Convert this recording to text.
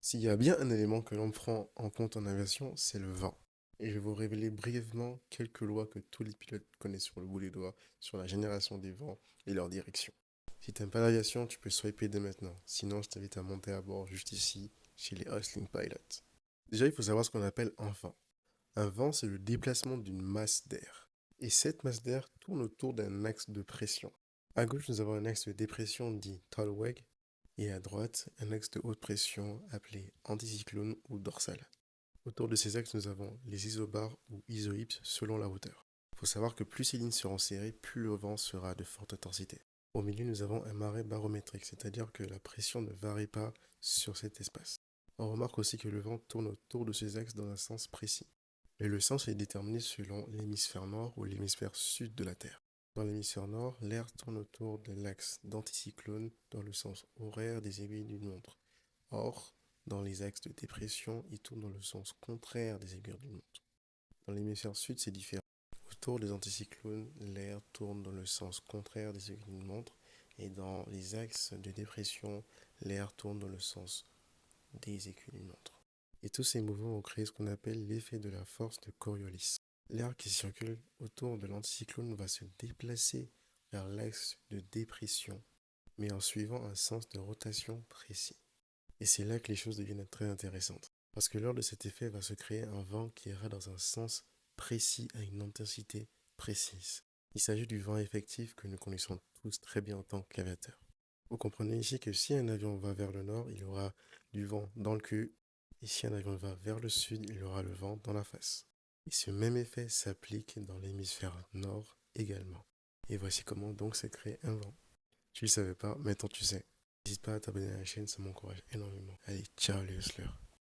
S'il y a bien un élément que l'on prend en compte en aviation, c'est le vent. Et je vais vous révéler brièvement quelques lois que tous les pilotes connaissent sur le bout des doigts sur la génération des vents et leur direction. Si t'aimes pas l'aviation, tu peux swiper dès maintenant. Sinon, je t'invite à monter à bord juste ici, chez les Hustling Pilots. Déjà, il faut savoir ce qu'on appelle un vent. Un vent, c'est le déplacement d'une masse d'air. Et cette masse d'air tourne autour d'un axe de pression. À gauche, nous avons un axe de dépression dit Thalweg, et à droite, un axe de haute pression appelé anticyclone ou dorsal. Autour de ces axes, nous avons les isobars ou isohypses selon la hauteur. Il faut savoir que plus ces lignes seront serrées, plus le vent sera de forte intensité. Au milieu, nous avons un marais barométrique, c'est-à-dire que la pression ne varie pas sur cet espace. On remarque aussi que le vent tourne autour de ces axes dans un sens précis. Mais le sens est déterminé selon l'hémisphère nord ou l'hémisphère sud de la Terre. Dans l'hémisphère nord, l'air tourne autour de l'axe d'anticyclone dans le sens horaire des aiguilles d'une montre. Or, dans les axes de dépression, il tourne dans le sens contraire des aiguilles d'une montre. Dans l'hémisphère sud, c'est différent. Autour des anticyclones, l'air tourne dans le sens contraire des aiguilles d'une montre. Et dans les axes de dépression, l'air tourne dans le sens des aiguilles d'une montre. Et tous ces mouvements ont créé ce qu'on appelle l'effet de la force de Coriolis. L'air qui circule autour de l'anticyclone va se déplacer vers l'axe de dépression, mais en suivant un sens de rotation précis. Et c'est là que les choses deviennent très intéressantes. Parce que lors de cet effet va se créer un vent qui ira dans un sens précis à une intensité précise. Il s'agit du vent effectif que nous connaissons tous très bien en tant qu'aviateurs. Vous comprenez ici que si un avion va vers le nord, il aura du vent dans le cul, et si un avion va vers le sud, il aura le vent dans la face. Et ce même effet s'applique dans l'hémisphère nord également. Et voici comment donc se crée un vent. Tu ne le savais pas, maintenant tu sais. N'hésite pas à t'abonner à la chaîne, ça m'encourage énormément. Allez, ciao les hustlers.